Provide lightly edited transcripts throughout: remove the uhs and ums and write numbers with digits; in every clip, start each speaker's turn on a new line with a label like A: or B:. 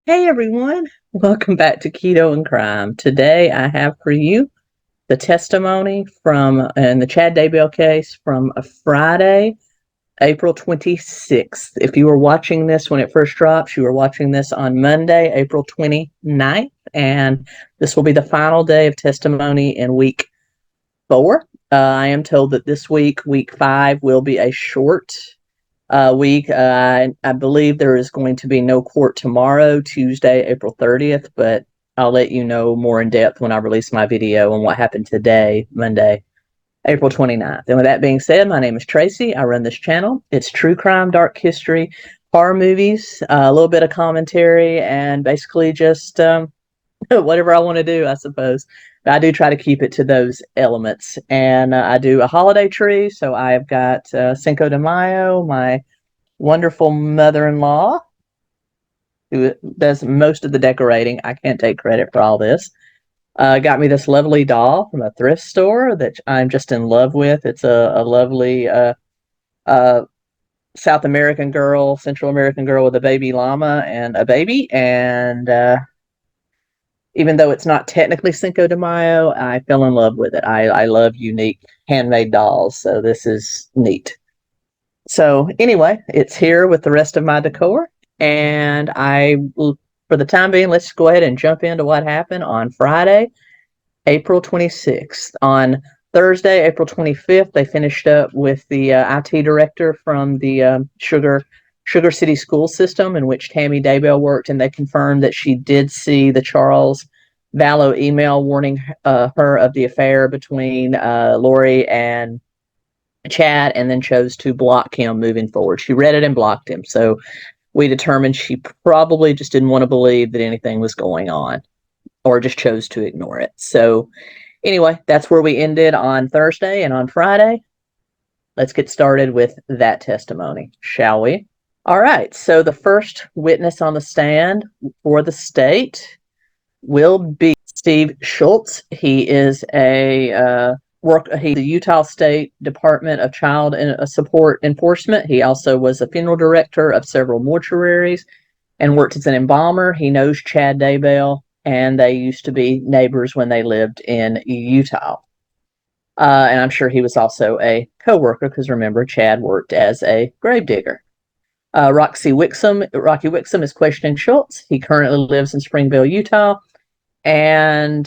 A: Hey everyone, welcome back to Keto and Crime. Today I have for you the testimony from in the Chad Daybell case from a Friday, April 26th. If you were watching this when it first drops, you were watching this on Monday, April 29th, and this will be the final day of testimony in week 4. I am told that this week, week 5, will be a short week. I believe there is going to be no court tomorrow, Tuesday, April 30th, but I'll let you know more in depth when I release my video on what happened today, Monday, April 29th. And with that being said, my name is Tracy. I run this channel. It's true crime, dark history, horror movies, a little bit of commentary, and basically just whatever I want to do, I suppose. But I do try to keep it to those elements. And I do a holiday tree. So I've got Cinco de Mayo, my wonderful mother-in-law, who does most of the decorating. I can't take credit for all this. Got me this lovely doll from a thrift store that I'm just in love with. It's a lovely South American girl, Central American girl with a baby llama and a baby. And even though it's not technically Cinco de Mayo, I fell in love with it. I love unique handmade dolls, so this is neat. So anyway, it's here with the rest of my decor, and for the time being, let's go ahead and jump into what happened on Friday, April 26th. On Thursday, April 25th, they finished up with the IT director from the Sugar City school system in which Tammy Daybell worked, and they confirmed that she did see the 𝗟𝗲𝗃 email warning her of the affair between Lori and Chad, and then chose to block him moving forward. She read it and blocked him. So we determined she probably just didn't want to believe that anything was going on, or just chose to ignore it. So anyway, that's where we ended on Thursday. And on Friday, let's get started with that testimony, shall we? All right. So the first witness on the stand for the state will be Steve Schultz. He is he's the Utah State Department of Child Support Enforcement. He also was a funeral director of several mortuaries and worked as an embalmer. He knows Chad Daybell, and they used to be neighbors when they lived in Utah. And I'm sure he was also a co-worker, because remember, Chad worked as a gravedigger. 𝗥𝗲𝗃𝗃 is questioning Schultz. He currently lives in Springville, Utah. And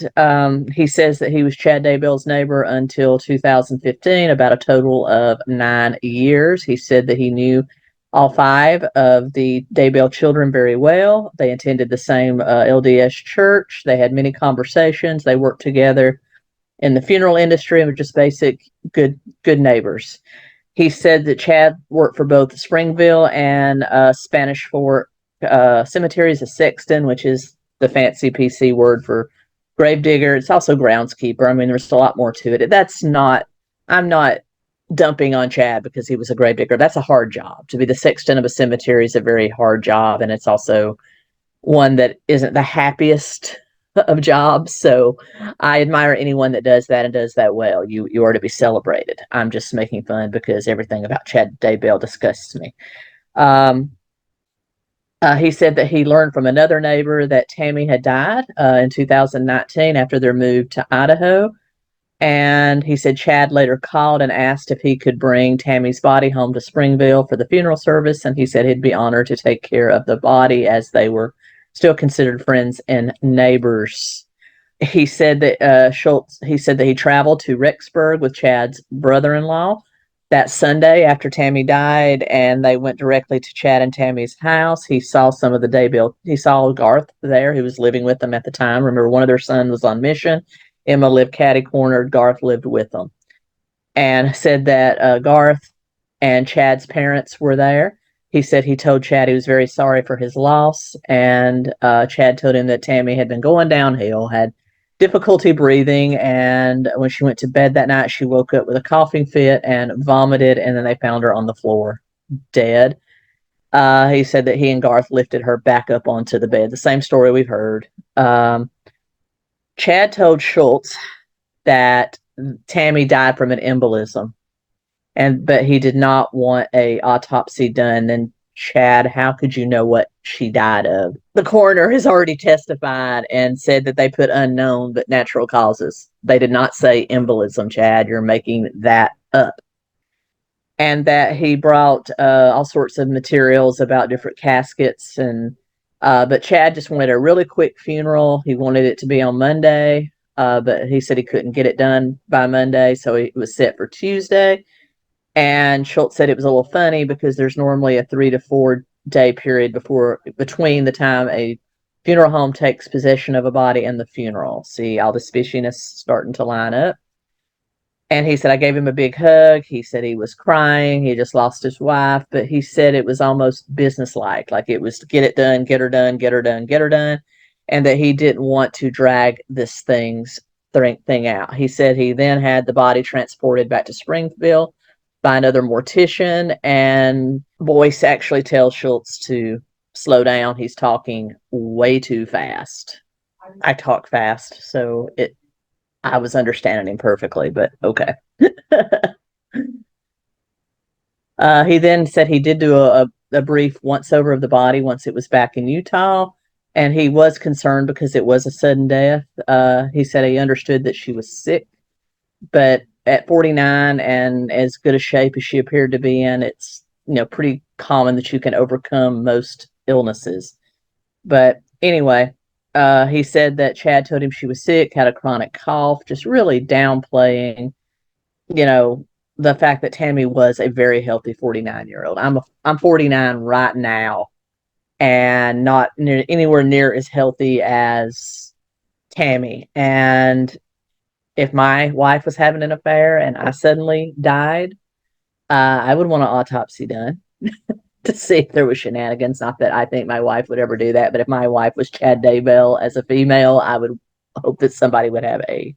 A: he says that he was Chad Daybell's neighbor until 2015, about a total of 9 years. He said that he knew all 5 of the Daybell children very well. They attended the same LDS church. They had many conversations. They worked together in the funeral industry and were just basic good neighbors. He said that Chad worked for both Springville and Spanish Fort cemeteries, a sexton, which is the fancy PC word for gravedigger. It's also groundskeeper. I mean, there's a lot more to it. I'm not dumping on Chad because he was a gravedigger. That's a hard job. To be the sexton of a cemetery is a very hard job, and it's also one that isn't the happiest of jobs. So I admire anyone that does that and does that well. You are to be celebrated. I'm just making fun because everything about Chad Daybell disgusts me. He said that he learned from another neighbor that Tammy had died in 2019 after their move to Idaho. And he said Chad later called and asked if he could bring Tammy's body home to Springville for the funeral service. And he said he'd be honored to take care of the body, as they were still considered friends and neighbors. He said that he traveled to Rexburg with Chad's brother-in-law that Sunday after Tammy died, and they went directly to Chad and Tammy's house. He saw some of the Daybell. He saw Garth there, who was living with them at the time. Remember, one of their sons was on mission. Emma lived catty-cornered. Garth lived with them. And said that Garth and Chad's parents were there. He said he told Chad he was very sorry for his loss, and Chad told him that Tammy had been going downhill, had difficulty breathing, and when she went to bed that night, she woke up with a coughing fit and vomited, and then they found her on the floor, dead. He said that he and Garth lifted her back up onto the bed. The same story we've heard. Chad told Schultz that Tammy died from an embolism, but he did not want an autopsy done. And Chad, how could you know what she died of? The coroner has already testified and said that they put unknown but natural causes. They did not say embolism, Chad. You're making that up. And that he brought all sorts of materials about different caskets. But Chad just wanted a really quick funeral. He wanted it to be on Monday, but he said he couldn't get it done by Monday, so it was set for Tuesday. And Schultz said it was a little funny because there's normally a 3 to 4 day period between the time a funeral home takes possession of a body and the funeral. See, all the spishiness starting to line up. And he said, I gave him a big hug. He said he was crying. He just lost his wife. But he said it was almost businesslike. Like it was to get it done, get her done, get her done, get her done. And that he didn't want to drag this thing out. He said he then had the body transported back to Springfield by another mortician. And Boyce actually tells Schultz to slow down. He's talking way too fast. I talk fast, so I was understanding him perfectly, but okay. He then said he did do a brief once over of the body once it was back in Utah, and he was concerned because it was a sudden death. He said he understood that she was sick, but at 49 and as good a shape as she appeared to be in, it's pretty common that you can overcome most illnesses. But anyway, he said that Chad told him she was sick, had a chronic cough, just really downplaying, the fact that Tammy was a very healthy 49-year-old. I'm 49 right now, and not anywhere near as healthy as Tammy. And if my wife was having an affair and I suddenly died, I would want an autopsy done to see if there was shenanigans. Not that I think my wife would ever do that, but if my wife was Chad Daybell as a female, I would hope that somebody would have a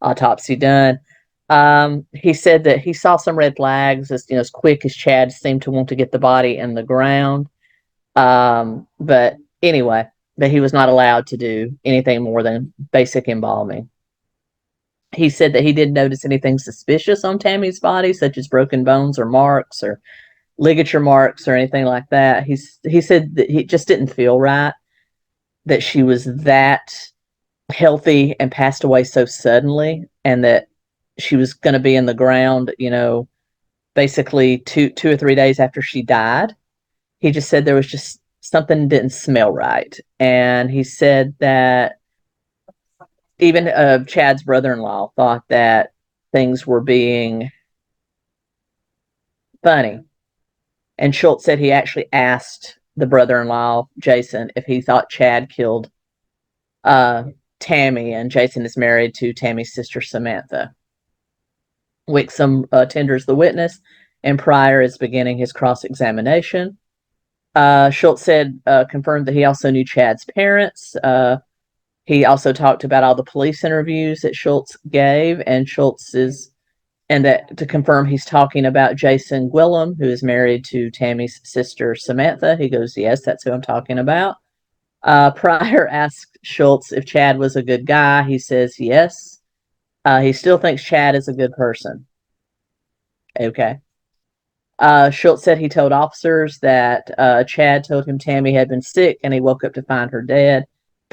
A: autopsy done. He said that he saw some red flags as quick as Chad seemed to want to get the body in the ground. But anyway, that he was not allowed to do anything more than basic embalming. He said that he didn't notice anything suspicious on Tammy's body, such as broken bones or marks or ligature marks or anything like that. He said that he just didn't feel right that she was that healthy and passed away so suddenly, and that she was going to be in the ground, basically two or 3 days after she died. He just said there was just something didn't smell right. And he said that even Chad's brother-in-law thought that things were being funny. And Schultz said he actually asked the brother-in-law, Jason, if he thought Chad killed Tammy, and Jason is married to Tammy's sister, Samantha. Wixom tenders the witness, and Pryor is beginning his cross-examination. Schultz said, confirmed that he also knew Chad's parents. He also talked about all the police interviews that Schultz gave, and that to confirm he's talking about Jason Gwillem, who is married to Tammy's sister, Samantha. He goes, yes, that's who I'm talking about. Pryor asked Schultz if Chad was a good guy. He says yes. He still thinks Chad is a good person. Okay. Schultz said he told officers that Chad told him Tammy had been sick and he woke up to find her dead.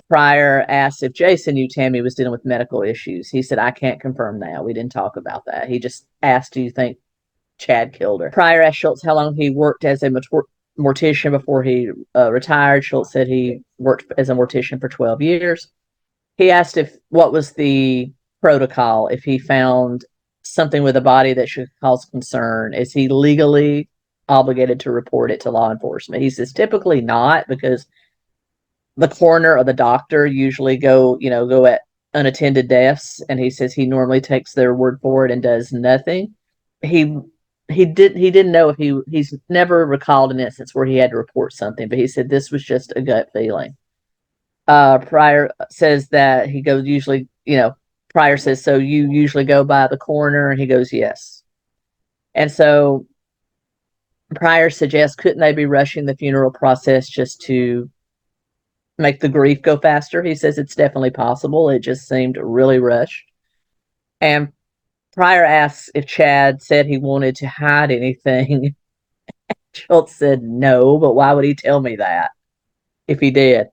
A: Pryor asked if Jason knew Tammy was dealing with medical issues. He said, I can't confirm that. We didn't talk about that. He just asked, do you think Chad killed her? Pryor asked Schultz how long he worked as a mortician before he retired. Schultz said he worked as a mortician for 12 years. He asked what was the protocol if he found something with a body that should cause concern. Is he legally obligated to report it to law enforcement? He says typically not, because the coroner or the doctor usually go at unattended deaths, and he says he normally takes their word for it and does nothing. He didn't know if he's never recalled an instance where he had to report something, but he said this was just a gut feeling. Pryor says that he goes usually, Pryor says, so you usually go by the coroner? And he goes, yes. And so Pryor suggests, couldn't they be rushing the funeral process just to make the grief go faster? He says it's definitely possible. It just seemed really rushed. And Pryor asks if Chad said he wanted to hide anything. Schultz said no, but why would he tell me that if he did?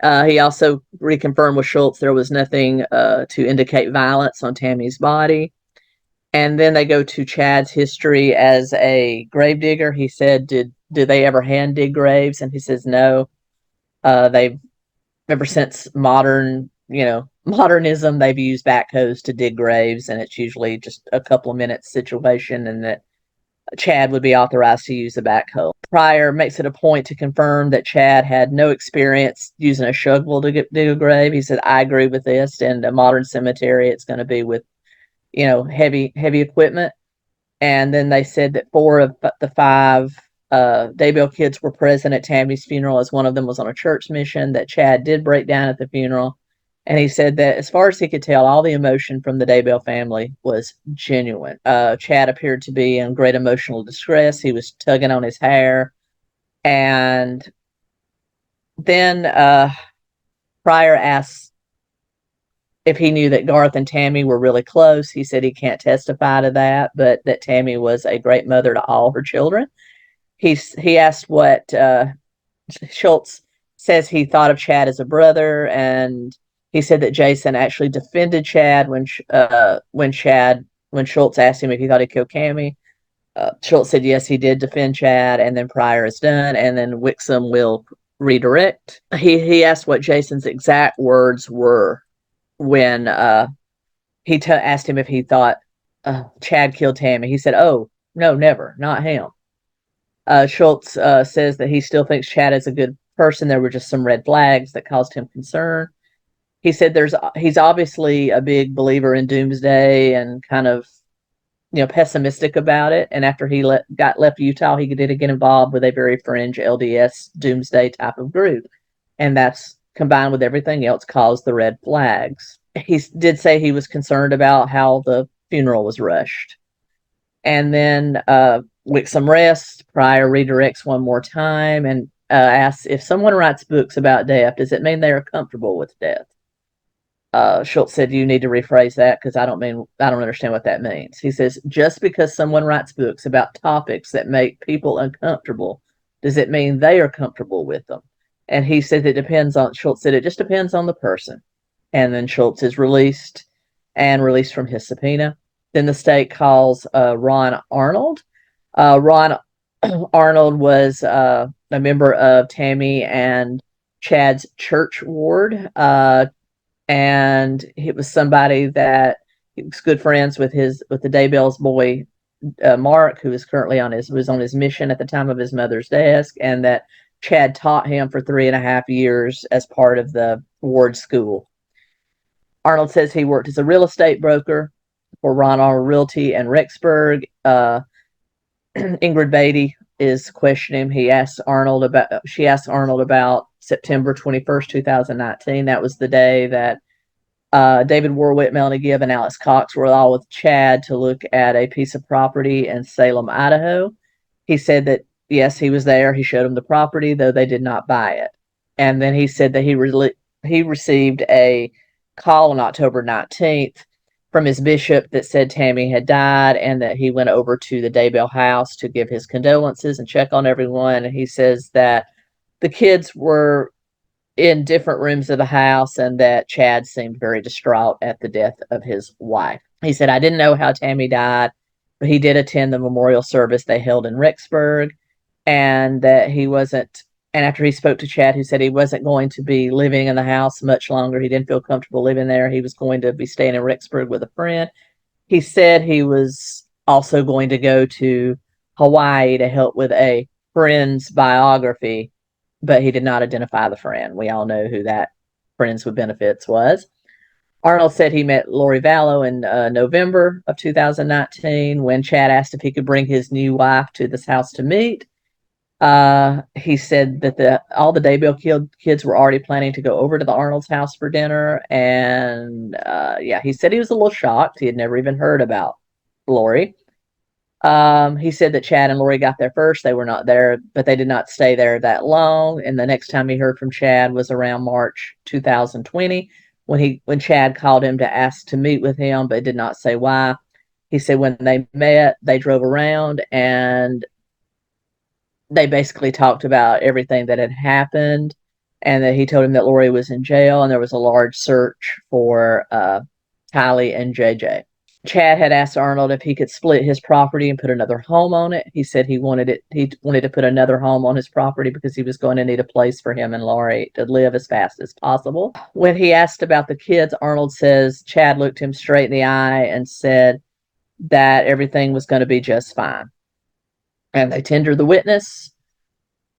A: He also reconfirmed with Schultz there was nothing to indicate violence on Tammy's body. And then they go to Chad's history as a gravedigger. He said, did they ever hand dig graves? And he says, no. They've ever since modernism, they've used backhoes to dig graves, and it's usually just a couple of minutes situation, and that Chad would be authorized to use the backhoe. Pryor makes it a point to confirm that Chad had no experience using a shovel to dig a grave. He said, I agree with this. In a modern cemetery, it's going to be with, heavy equipment. And then they said that 4 of the 5 Daybell kids were present at Tammy's funeral, as one of them was on a church mission, that Chad did break down at the funeral. And he said that as far as he could tell, all the emotion from the Daybell family was genuine. Chad appeared to be in great emotional distress. He was tugging on his hair. And then Pryor asked if he knew that Garth and Tammy were really close. He said he can't testify to that, but that Tammy was a great mother to all her children. He asked what Schultz says he thought of Chad as a brother, and he said that Jason actually defended Chad when Schultz asked him if he thought he killed Cammy. Schultz said yes, he did defend Chad, and then Pryor is done, and then Wixom will redirect. He asked what Jason's exact words were when he asked him if he thought Chad killed Tammy. He said, "Oh no, never, not him." Schultz says that he still thinks Chad is a good person. There were just some red flags that caused him concern. He said he's obviously a big believer in Doomsday and kind of pessimistic about it. And after he left Utah, he did get involved with a very fringe LDS Doomsday type of group, and that's combined with everything else caused the red flags. He did say he was concerned about how the funeral was rushed. And then Wixom rests. Pryor redirects one more time and asks, if someone writes books about death, does it mean they are comfortable with death? Schultz said, you need to rephrase that because I don't understand what that means. He says, just because someone writes books about topics that make people uncomfortable, does it mean they are comfortable with them? And he said Schultz said it just depends on the person. And then Schultz is released from his subpoena. Then the state calls Ron Arnold. Ron Arnold was a member of Tammy and Chad's church ward. And he was somebody that he was good friends with the Daybell's boy, Mark, who is currently was on his mission at the time of his mother's death, and that Chad taught him for 3.5 years as part of the ward school. Arnold says he worked as a real estate broker for Ron Arnold Realty and Rexburg. Ingrid Beatty is questioning him. She asked Arnold about September 21st, 2019. That was the day that David Warwick, Melanie Gibb, and Alex Cox were all with Chad to look at a piece of property in Salem, Idaho. He said that, yes, he was there. He showed them the property, though they did not buy it. And then he said that he received a call on October 19th from his bishop that said Tammy had died, and that he went over to the Daybell house to give his condolences and check on everyone. And he says that the kids were in different rooms of the house and that Chad seemed very distraught at the death of his wife. He said, I didn't know how Tammy died, but he did attend the memorial service they held in Rexburg, and that he wasn't, and after he spoke to Chad, who said he wasn't going to be living in the house much longer, he didn't feel comfortable living there. He was going to be staying in Rexburg with a friend. He said he was also going to go to Hawaii to help with a friend's biography, but he did not identify the friend. We all know who that Friends with Benefits was. Arnold said he met Lori Vallow in November of 2019 when Chad asked if he could bring his new wife to this house to meet. He said that all the Daybell kids were already planning to go over to the Arnold's house for dinner. And he said he was a little shocked. He had never even heard about Lori. He said that Chad and Lori got there first. They were not there, but they did not stay there that long. And the next time he heard from Chad was around March 2020 when Chad called him to ask to meet with him, but did not say why. He said when they met, they drove around, and they basically talked about everything that had happened, and that he told him that Lori was in jail, and there was a large search for Tylee and JJ. Chad had asked Arnold if he could split his property and put another home on it. He said he wanted to put another home on his property because he was going to need a place for him and Lori to live as fast as possible. When he asked about the kids, Arnold says Chad looked him straight in the eye and said that everything was going to be just fine. And they tender the witness.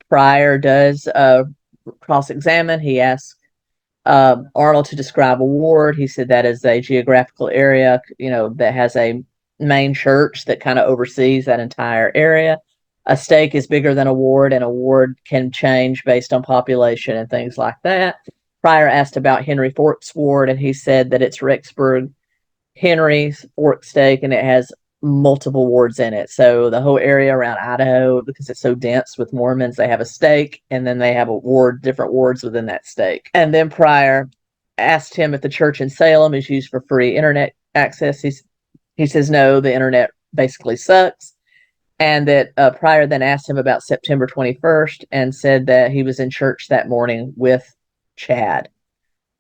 A: Pryor does cross-examine. He asks Arnold to describe a ward. He said that is a geographical area, that has a main church that kind of oversees that entire area. A stake is bigger than a ward, and a ward can change based on population and things like that. Pryor asked about Henry Fork's ward, and he said that it's Rexburg Henry's Fork stake, and it has multiple wards in it. So the whole area around Idaho, because it's so dense with Mormons, they have a stake, and then they have different wards within that stake. And then Pryor asked him if the church in Salem is used for free internet access. He says no, the internet basically sucks. And that Pryor then asked him about September 21st and said that he was in church that morning with Chad.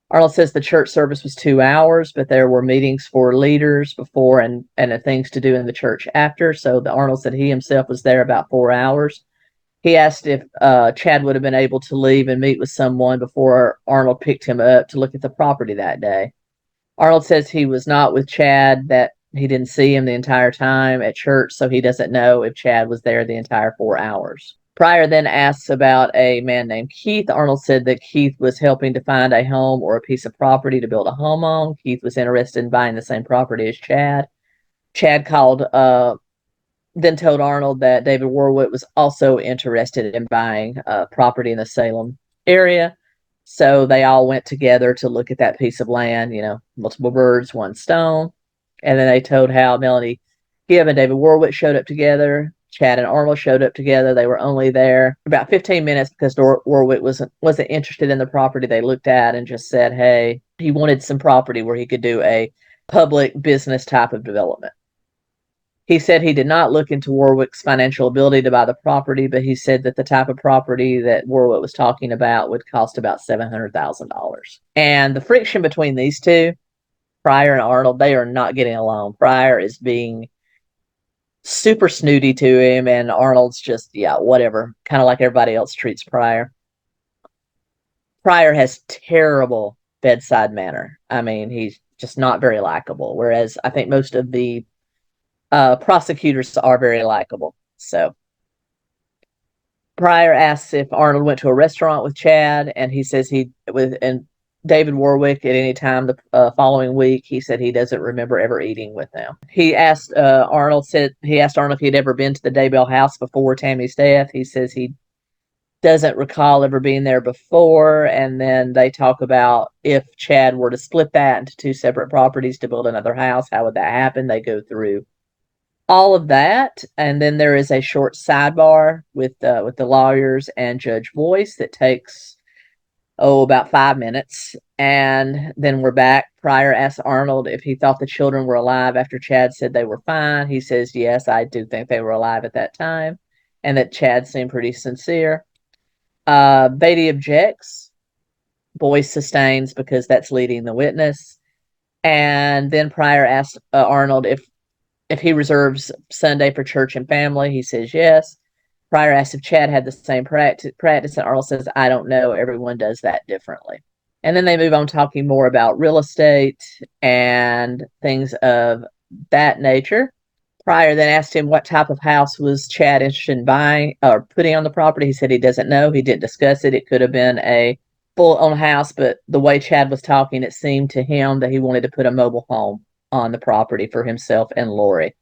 A: Arnold says the church service was 2 hours, but there were meetings for leaders before and things to do in the church after. So Arnold said he himself was there about 4 hours. He asked if Chad would have been able to leave and meet with someone before Arnold picked him up to look at the property that day. Arnold says he was not with Chad, that he didn't see him the entire time at church, so he doesn't know if Chad was there the entire 4 hours. Pryor then asks about a man named Keith. Arnold said that Keith was helping to find a home or a piece of property to build a home on. Keith was interested in buying the same property as Chad. Chad then told Arnold that David Warwick was also interested in buying property in the Salem area. So they all went together to look at that piece of land, multiple birds, one stone. And then they told how Melanie Gibb and David Warwick showed up together. Chad and Arnold showed up together. They were only there about 15 minutes because Warwick wasn't interested in the property they looked at, and just said, hey, he wanted some property where he could do a public business type of development. He said he did not look into Warwick's financial ability to buy the property, but he said that the type of property that Warwick was talking about would cost about $700,000. And the friction between these two, Pryor and Arnold, they are not getting along. Pryor is being super snooty to him, and Arnold's just, whatever, kind of like everybody else treats Pryor. Pryor has terrible bedside manner. I mean, he's just not very likable, whereas I think most of the prosecutors are very likable. So Pryor asks if Arnold went to a restaurant with Chad, and he says and David Warwick at any time the following week. He said he doesn't remember ever eating with them. He asked Arnold if he'd ever been to the Daybell house before Tammy's death. He says he doesn't recall ever being there before. And then they talk about if Chad were to split that into two separate properties to build another house, how would that happen? They go through all of that, and then there is a short sidebar with the lawyers and Judge Boyce that takes about 5 minutes, and then we're back. Pryor asks Arnold if he thought the children were alive after Chad said they were fine. He says, yes, I do think they were alive at that time, and that Chad seemed pretty sincere. Beatty objects. Boyce sustains because that's leading the witness. And then Pryor asks Arnold if he reserves Sunday for church and family. He says yes. Pryor asks if Chad had the same practice, and Arnold says, I don't know. Everyone does that differently. And then they move on talking more about real estate and things of that nature. Pryor then asked him what type of house was Chad interested in buying or putting on the property. He said he doesn't know. He didn't discuss it. It could have been a full-on house, but the way Chad was talking, it seemed to him that he wanted to put a mobile home on the property for himself and Lori.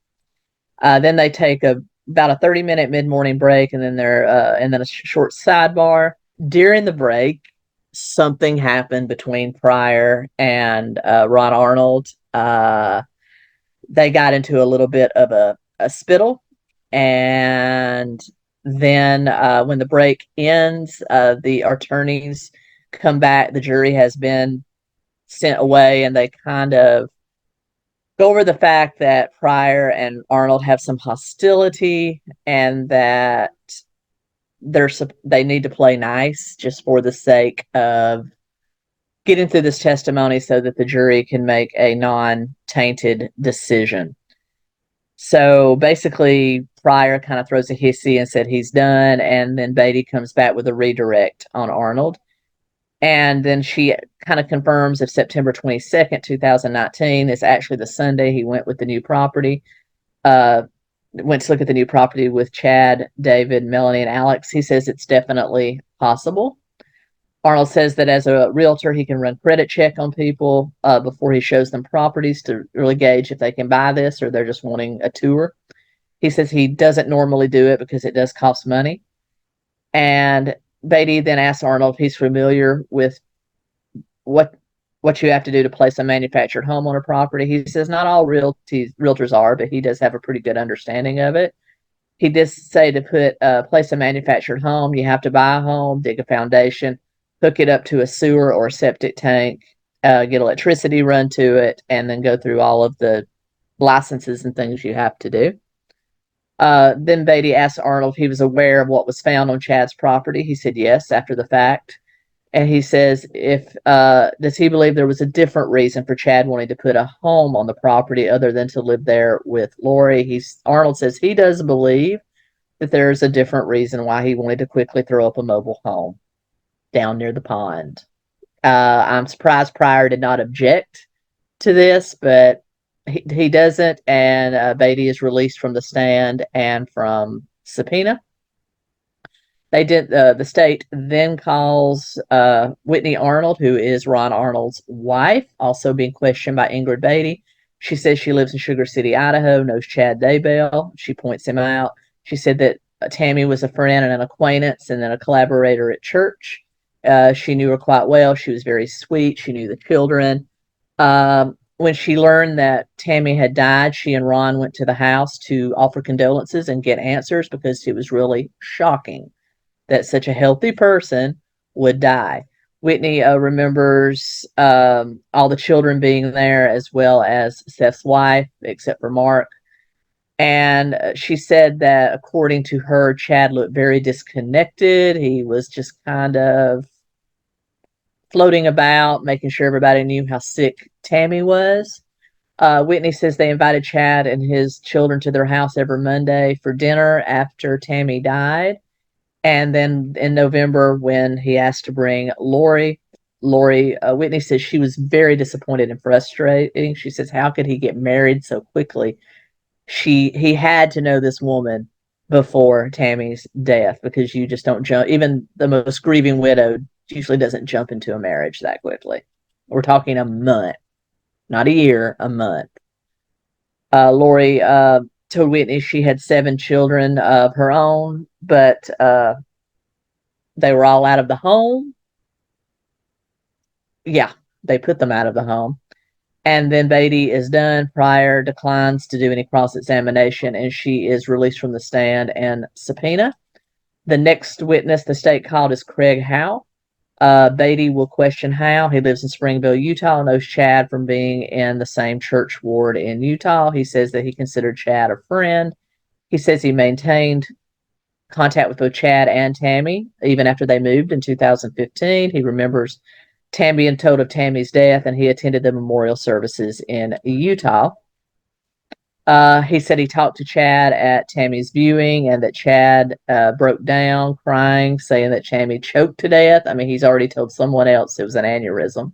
A: Then they take about a 30-minute mid-morning break, and then a short sidebar. During the break, something happened between Pryor and Ron Arnold. They got into a little bit of a spittle, and then when the break ends, the attorneys come back. The jury has been sent away, and they kind of go over the fact that Pryor and Arnold have some hostility, and that they need to play nice just for the sake of getting through this testimony so that the jury can make a non-tainted decision. So basically, Pryor kind of throws a hissy and said he's done, and then Beatty comes back with a redirect on Arnold. And then she kind of confirms if September 22nd, 2019 is actually the Sunday he went with the new property. Went to look at the new property with Chad, David, Melanie, and Alex. He says it's definitely possible. Arnold says that as a realtor, he can run credit check on people before he shows them properties to really gauge if they can buy this or they're just wanting a tour. He says he doesn't normally do it because it does cost money. And Beatty then asks Arnold if he's familiar with what you have to do to place a manufactured home on a property. He says not all realtors are, but he does have a pretty good understanding of it. He did say to place a manufactured home, you have to buy a home, dig a foundation, hook it up to a sewer or a septic tank, get electricity run to it, and then go through all of the licenses and things you have to do. Then Beatty asked Arnold if he was aware of what was found on Chad's property. He said yes, after the fact. And he says, does he believe there was a different reason for Chad wanting to put a home on the property other than to live there with Lori? Arnold says he does believe that there's a different reason why he wanted to quickly throw up a mobile home down near the pond. I'm surprised Pryor did not object to this, but he doesn't, and Beatty is released from the stand and from subpoena. The state then calls Whitney Arnold, who is Ron Arnold's wife, also being questioned by Ingrid Beatty. She says she lives in Sugar City, Idaho, knows Chad Daybell. She points him out. She said that Tammy was a friend and an acquaintance and then a collaborator at church. She knew her quite well. She was very sweet. She knew the children. When she learned that Tammy had died, she and Ron went to the house to offer condolences and get answers because it was really shocking that such a healthy person would die. Whitney remembers all the children being there as well as Seth's wife, except for Mark. And she said that according to her, Chad looked very disconnected. He was just kind of floating about, making sure everybody knew how sick Tammy was. Whitney says they invited Chad and his children to their house every Monday for dinner after Tammy died. And then in November, when he asked to bring Lori, Whitney says she was very disappointed and frustrating. She says, how could he get married so quickly? He had to know this woman before Tammy's death, because you just don't jump. Even the most grieving widow usually doesn't jump into a marriage that quickly. We're talking a month, not a year, a month. Lori told Whitney she had 7 children of her own, but they were all out of the home. Yeah, they put them out of the home. And then Beatty is done. Pryor declines to do any cross-examination, and she is released from the stand and subpoena. The next witness the state called is Craig Howe. Beatty will question Howe. He lives in Springville, Utah, knows Chad from being in the same church ward in Utah. He says that he considered Chad a friend. He says he maintained contact with both Chad and Tammy even after they moved in 2015. He remembers Tammy being told of Tammy's death, and he attended the memorial services in Utah. He said he talked to Chad at Tammy's viewing, and that Chad broke down crying, saying that Tammy choked to death. I mean, he's already told someone else it was an aneurysm.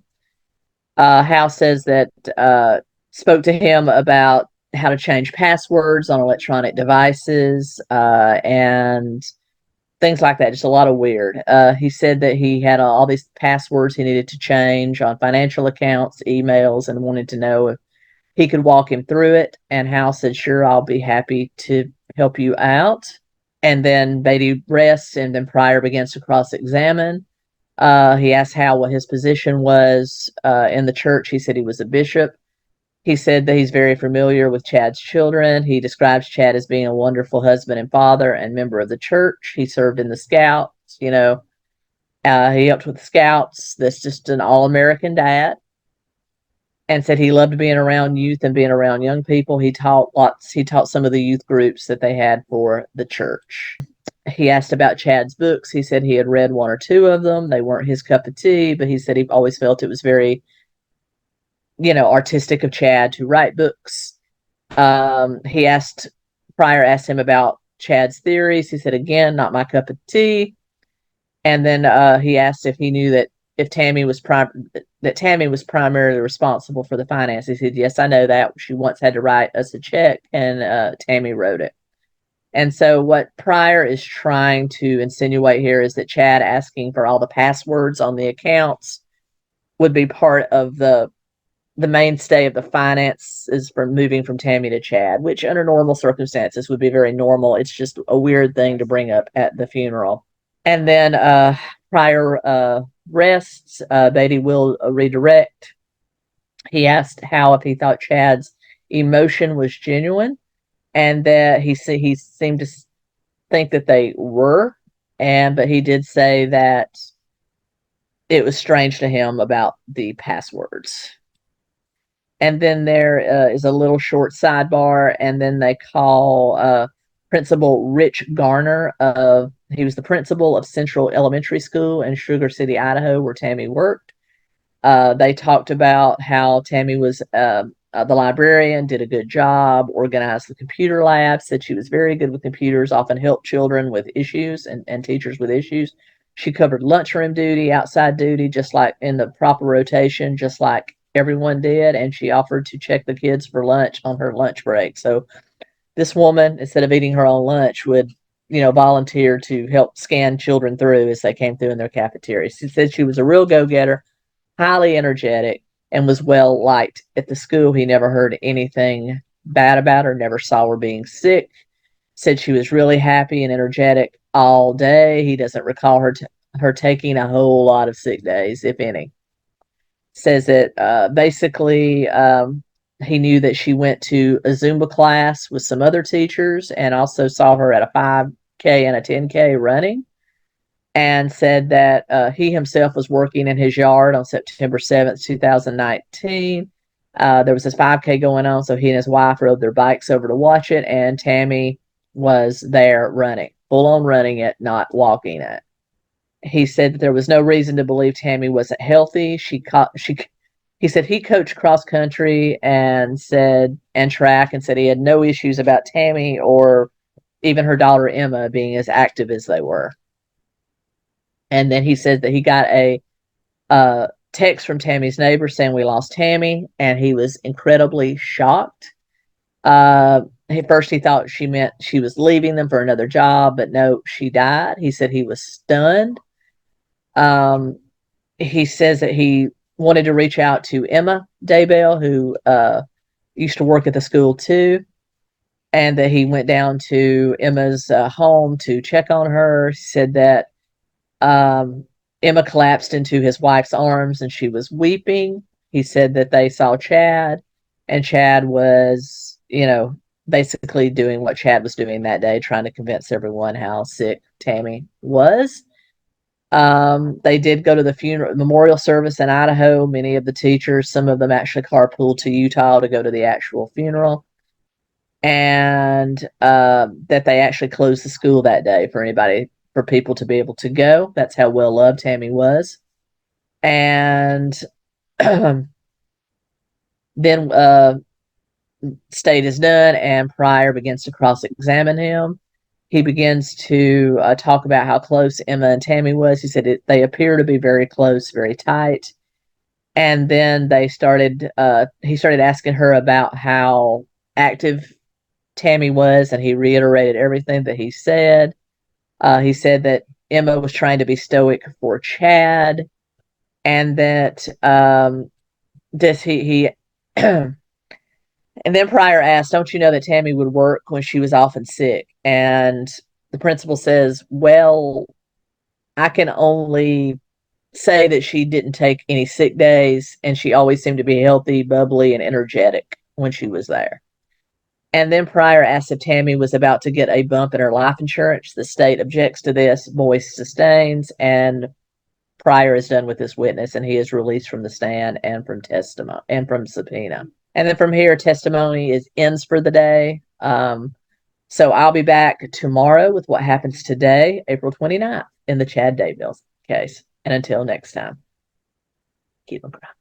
A: Howe says that spoke to him about how to change passwords on electronic devices and things like that. Just a lot of weird. He said that he had all these passwords he needed to change on financial accounts, emails, and wanted to know if he could walk him through it. And Hal said, sure, I'll be happy to help you out. And then Beatty rests, and then Pryor begins to cross-examine. He asked Hal what his position was in the church. He said he was a bishop. He said that he's very familiar with Chad's children. He describes Chad as being a wonderful husband and father and member of the church. He served in the Scouts, he helped with the Scouts. That's just an all-American dad. And said he loved being around youth and being around young people. He taught some of the youth groups that they had for the church. He asked about Chad's books. He said he had read one or two of them. They weren't his cup of tea, but he said he always felt it was very, artistic of Chad to write books. He asked Pryor asked him about Chad's theories. He said, again, not my cup of tea. And then he asked if he knew that if Tammy was Tammy was primarily responsible for the finances. He said, yes, I know that. She once had to write us a check, and Tammy wrote it. And so what Pryor is trying to insinuate here is that Chad asking for all the passwords on the accounts would be part of the mainstay of the finances from moving from Tammy to Chad, which under normal circumstances would be very normal. It's just a weird thing to bring up at the funeral. And then Pryor rests. Beatty will redirect. He asked Hal if he thought Chad's emotion was genuine, and that he seemed to think that they were, but he did say that it was strange to him about the passwords. And then there is a little short sidebar, and then they call Principal Rich Garner. He was the principal of Central Elementary School in Sugar City, Idaho, where Tammy worked. They talked about how Tammy was the librarian, did a good job, organized the computer lab, said she was very good with computers, often helped children with issues and teachers with issues. She covered lunchroom duty, outside duty, just like in the proper rotation, just like everyone did. And she offered to check the kids for lunch on her lunch break. So this woman, instead of eating her own lunch, would volunteer to help scan children through as they came through in their cafeteria. She said she was a real go-getter, highly energetic, and was well liked at the school. He never heard anything bad about her, never saw her being sick. Said she was really happy and energetic all day. He doesn't recall her taking a whole lot of sick days, if any. Says that basically he knew that she went to a Zumba class with some other teachers, and also saw her at a 5K and a 10K running. And said that he himself was working in his yard on September 7th, 2019. There was this 5K going on, so he and his wife rode their bikes over to watch it, and Tammy was there running, full on running it, not walking it. He said that there was no reason to believe Tammy wasn't healthy. He said he coached cross country and track, and said he had no issues about Tammy or even her daughter Emma being as active as they were. And then he said that he got a text from Tammy's neighbor saying, "We lost Tammy," and he was incredibly shocked. First he thought she meant she was leaving them for another job, but no, she died. He said he was stunned. He says that he wanted to reach out to Emma Daybell, who used to work at the school too, and that he went down to Emma's home to check on her. He said that Emma collapsed into his wife's arms and she was weeping. He said that they saw Chad, and Chad was, basically doing what Chad was doing that day, trying to convince everyone how sick Tammy was. They did go to the memorial service in Idaho. Many of the teachers, some of them actually carpooled to Utah to go to the actual funeral. And that they actually closed the school that day for people to be able to go. That's how well loved Tammy was. And then state is done, and Pryor begins to cross-examine him. He begins to talk about how close Emma and Tammy was. He said they appear to be very close, very tight. And then he started asking her about how active Tammy was, and he reiterated everything that he said. He said that Emma was trying to be stoic for Chad, and that and then Pryor asked, "Don't you know that Tammy would work when she was often sick?" And the principal says, "Well, I can only say that she didn't take any sick days, and she always seemed to be healthy, bubbly, and energetic when she was there." And then Pryor asked if Tammy was about to get a bump in her life insurance. The state objects to this. Voice sustains, and Pryor is done with this witness, and he is released from the stand and from testimony and from subpoena. And then from here, testimony ends for the day. So I'll be back tomorrow with what happens today, April 29th, in the Chad Daybell case. And until next time, keep them crowned.